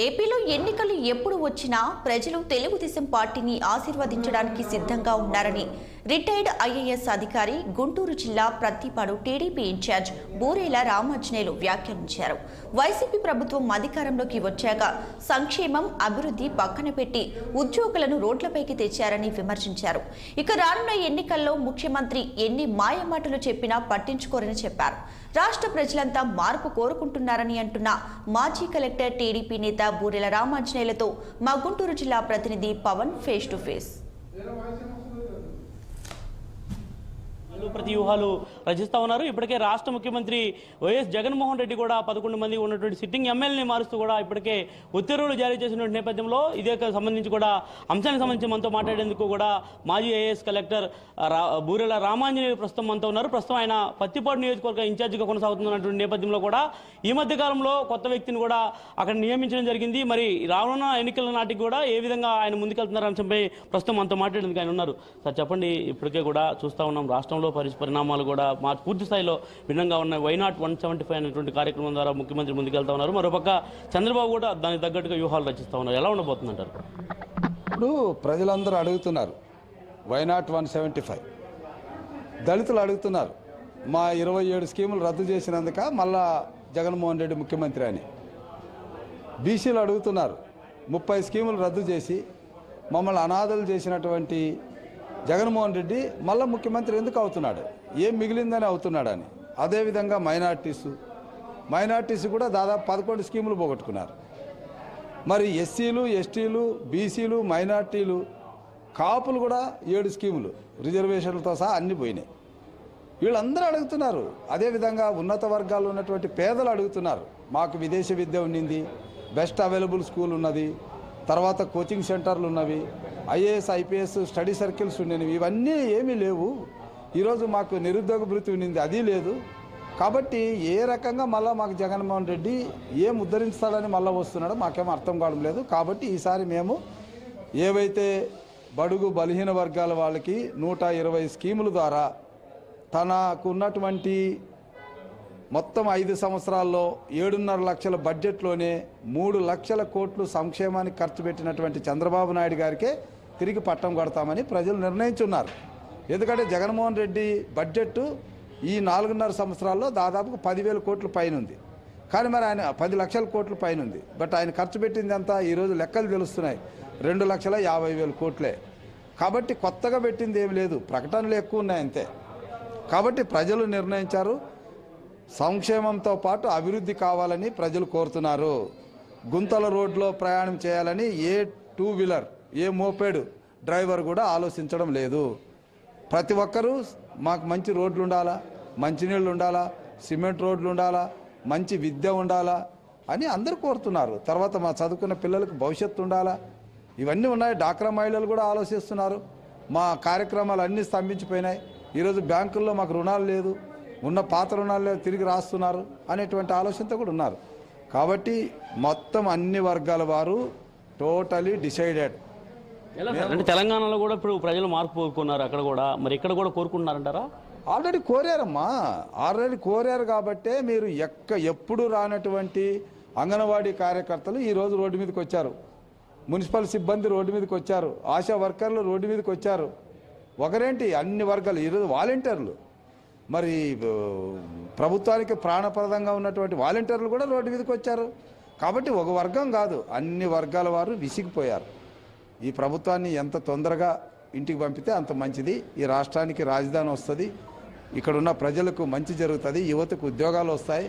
ఏపీలో ఎన్నికలు ఎప్పుడు వచ్చినా ప్రజలు తెలుగుదేశం పార్టీని ఆశీర్వదించడానికి సిద్ధంగా ఉన్నారని రిటైర్డ్ ఐఏఎస్ అధికారి గుంటూరు జిల్లా ప్రత్తిపాడు టీడీపీ ఇన్ఛార్జ్ బూరేల రామాంజనేయులు వ్యాఖ్యానించారు. వైసీపీ ప్రభుత్వం అధికారంలోకి వచ్చాక సంక్షేమం, అభివృద్ధి పక్కన పెట్టి ఉద్యోగులను రోడ్లపైకి తెచ్చారని విమర్శించారు. ఇక రానున్న ఎన్నికల్లో ముఖ్యమంత్రి ఎన్ని మాయమాటలు చెప్పినా పట్టించుకోరని చెప్పారు. రాష్ట్ర ప్రజలంతా మార్పు కోరుకుంటున్నారని అంటున్న మాజీ కలెక్టర్ టీడీపీ నేత బూరెల రామాంజనేయులతో మా గుంటూరు జిల్లా ప్రతినిధి పవన్ ఫేస్ టు ఫేస్. ప్రతి వ్యూహాలు రచిస్తూ ఉన్నారు. ఇప్పటికే రాష్ట్ర ముఖ్యమంత్రి వైఎస్ జగన్మోహన్ రెడ్డి కూడా 11 మంది ఉన్నటువంటి సిట్టింగ్ ఎమ్మెల్యేని మారుస్తూ కూడా ఇప్పటికే ఉత్తర్వులు జారీ చేసిన నేపథ్యంలో ఇదే సంబంధించి కూడా అంశానికి సంబంధించి మనతో మాట్లాడేందుకు కూడా మాజీ ఐఏఎస్ కలెక్టర్ బూరెల రామాంజనేయులు ప్రస్తుతం మనతో ఉన్నారు. ప్రస్తుతం ఆయన పత్తిపాడు నియోజకవర్గ ఇన్ఛార్జిగా కొనసాగుతున్నటువంటి నేపథ్యంలో కూడా ఈ మధ్య కాలంలో కొత్త వ్యక్తిని కూడా అక్కడ నియమించడం జరిగింది. మరి రానున్న ఎన్నికల నాటికి కూడా ఏ విధంగా ఆయన ముందుకెళ్తున్నారు అంశంపై ప్రస్తుతం మనతో మాట్లాడేందుకు ఆయన ఉన్నారు. సార్ చెప్పండి, ఇప్పటికే కూడా చూస్తూ ఉన్నాం రాష్ట్రంలో పరిణామాలు కూడా పూర్తి స్థాయిలో భిన్నంగా ఉన్నాయి. వైనాట్ 175 అనేటువంటి కార్యక్రమం ద్వారా ముఖ్యమంత్రి ముందుకెళ్తా ఉన్నారు. మరోపక్క చంద్రబాబు కూడా దానికి తగ్గట్టుగా వ్యూహాలు రచిస్తూ ఉన్నారు. ఎలా ఉండబోతుందంటారు? ఇప్పుడు ప్రజలందరూ అడుగుతున్నారు వైనాట్ 175, దళితులు అడుగుతున్నారు మా 27 స్కీములు రద్దు చేసినందుక మళ్ళా జగన్మోహన్ రెడ్డి ముఖ్యమంత్రి అని. బీసీలు అడుగుతున్నారు 30 స్కీములు రద్దు చేసి మమ్మల్ని అనాథలు చేసినటువంటి జగన్మోహన్ రెడ్డి మళ్ళీ ముఖ్యమంత్రి ఎందుకు అవుతున్నాడు, ఏం మిగిలిందని అవుతున్నాడని. అదేవిధంగా మైనార్టీస్ కూడా దాదాపు 11 స్కీములు పోగొట్టుకున్నారు. మరి ఎస్సీలు, ఎస్టీలు, బీసీలు, మైనార్టీలు, కాపులు కూడా 7 స్కీములు రిజర్వేషన్లతో సహా అన్నీ పోయినాయి. వీళ్ళందరూ అడుగుతున్నారు. అదేవిధంగా ఉన్నత వర్గాల్లో ఉన్నటువంటి పేదలు అడుగుతున్నారు, మాకు విదేశీ విద్య ఉండింది, బెస్ట్ అవైలబుల్ స్కూల్ ఉన్నది, తర్వాత కోచింగ్ సెంటర్లు ఉన్నవి, ఐఏఎస్ ఐపీఎస్ స్టడీ సర్కిల్స్ ఉండేవి, ఇవన్నీ ఏమీ లేవు. ఈరోజు మాకు నిరుద్యోగ భృతి ఉండింది, అది లేదు. కాబట్టి ఏ రకంగా మళ్ళీ మాకు జగన్మోహన్ రెడ్డి ఏం ఉద్ధరించాలని మళ్ళీ వస్తున్నాడో మాకేమో అర్థం కావడం లేదు. కాబట్టి ఈసారి మేము ఏవైతే బడుగు బలహీన వర్గాల వాళ్ళకి 120 స్కీముల ద్వారా తనకు ఉన్నటువంటి మొత్తం 5 సంవత్సరాల్లో 7.5 లక్షల బడ్జెట్లోనే 3 లక్షల కోట్లు సంక్షేమానికి ఖర్చు పెట్టినటువంటి చంద్రబాబు నాయుడు గారికే తిరిగి పట్టం కడతామని ప్రజలు నిర్ణయించున్నారు. ఎందుకంటే జగన్మోహన్ రెడ్డి బడ్జెట్ ఈ 4.5 సంవత్సరాల్లో దాదాపు 10,000 కోట్ల పైన ఉంది. కానీ మరి ఆయన 10 లక్షల కోట్ల పైన ఉంది. బట్ ఆయన ఖర్చు పెట్టింది అంతా ఈరోజు లెక్కలు తెలుస్తున్నాయి, 2,50,000 కోట్లే. కాబట్టి కొత్తగా పెట్టింది ఏమి లేదు, ప్రకటనలు ఎక్కువ ఉన్నాయి అంతే. కాబట్టి ప్రజలు నిర్ణయించారు, సంక్షేమంతో పాటు అభివృద్ధి కావాలని ప్రజలు కోరుతున్నారు. గుంతల రోడ్లో ప్రయాణం చేయాలని ఏ 2 వీలర్, ఏ మోపేడ్ డ్రైవర్ కూడా ఆలోచించడం లేదు. ప్రతి ఒక్కరూ మాకు మంచి రోడ్లు ఉండాలా, మంచినీళ్ళు ఉండాలా, సిమెంట్ రోడ్లు ఉండాలా, మంచి విద్య ఉండాలా అని అందరూ కోరుతున్నారు. తర్వాత మా చదువుకున్న పిల్లలకు భవిష్యత్తు ఉండాలా, ఇవన్నీ ఉన్నాయి. డాక్రా మహిళలు కూడా ఆలోచిస్తున్నారు. మా కార్యక్రమాలు అన్నీ స్తంభించిపోయినాయి, ఈరోజు బ్యాంకుల్లో మాకు రుణాలు లేదు, ఉన్న పాత రుణాలు తిరిగి రాస్తున్నారు అనేటువంటి ఆలోచనతో కూడా ఉన్నారు. కాబట్టి మొత్తం అన్ని వర్గాల వారు టోటలీ డిసైడెడ్. అంటే తెలంగాణలో కూడా ఇప్పుడు ప్రజలు మార్పు కోరుకున్నారు, అక్కడ కూడా మరి ఇక్కడ కూడా కోరుకుంటున్నారంటారా? ఆల్రెడీ కోరారమ్మా, ఆల్రెడీ కోరారు. కాబట్టే మీరు ఎప్పుడు రానటువంటి అంగన్వాడీ కార్యకర్తలు ఈరోజు రోడ్డు మీదకి వచ్చారు, మున్సిపల్ సిబ్బంది రోడ్డు మీదకి వచ్చారు, ఆశా వర్కర్లు రోడ్డు మీదకి వచ్చారు. ఒకరేంటి అన్ని వర్గాలు, ఈరోజు వాలంటీర్లు, మరి ప్రభుత్వానికి ప్రాణప్రదంగా ఉన్నటువంటి వాలంటీర్లు కూడా రోడ్డు మీదకి వచ్చారు. కాబట్టి ఒక వర్గం కాదు, అన్ని వర్గాల వారు విసిగిపోయారు. ఈ ప్రభుత్వాన్ని ఎంత తొందరగా ఇంటికి పంపితే అంత మంచిది. ఈ రాష్ట్రానికి రాజధాని వస్తుంది, ఇక్కడున్న ప్రజలకు మంచి జరుగుతుంది, యువతకు ఉద్యోగాలు వస్తాయి,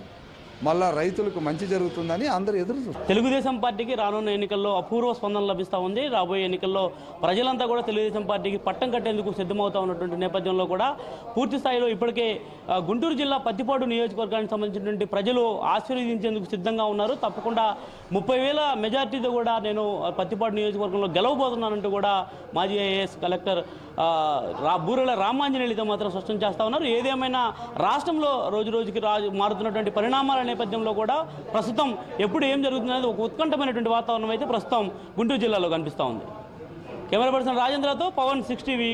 మళ్ళా రైతులకు మంచి జరుగుతుందని అందరూ ఎదురు చూస్తారు. తెలుగుదేశం పార్టీకి రానున్న ఎన్నికల్లో అపూర్వ స్పందన లభిస్తూ ఉంది. రాబోయే ఎన్నికల్లో ప్రజలంతా కూడా తెలుగుదేశం పార్టీకి పట్టం కట్టేందుకు సిద్ధమవుతా ఉన్నటువంటి నేపథ్యంలో కూడా పూర్తి స్థాయిలో ఇప్పటికే గుంటూరు జిల్లా పత్తిపాడు నియోజకవర్గానికి సంబంధించినటువంటి ప్రజలు ఆశీర్వదించేందుకు సిద్ధంగా ఉన్నారు. తప్పకుండా 30,000 మెజార్టీతో కూడా నేను పత్తిపాడు నియోజకవర్గంలో గెలవబోతున్నానంటూ కూడా మాజీ ఐఏఎస్ కలెక్టర్ బూరెల రామాంజనేయులతో మాత్రం స్పష్టం చేస్తూ ఉన్నారు. ఏదేమైనా రాష్ట్రంలో రోజు రోజుకి మారుతున్నటువంటి పరిణామాల నేపథ్యంలో కూడా ప్రస్తుతం ఎప్పుడు ఏం జరుగుతుందనేది ఒక ఉత్కంఠమైనటువంటి వాతావరణం అయితే ప్రస్తుతం గుంటూరు జిల్లాలో కనిపిస్తూ ఉంది. కెమెరా పర్సన్ రాజేంద్రతో పవన్ 6 టీవీ.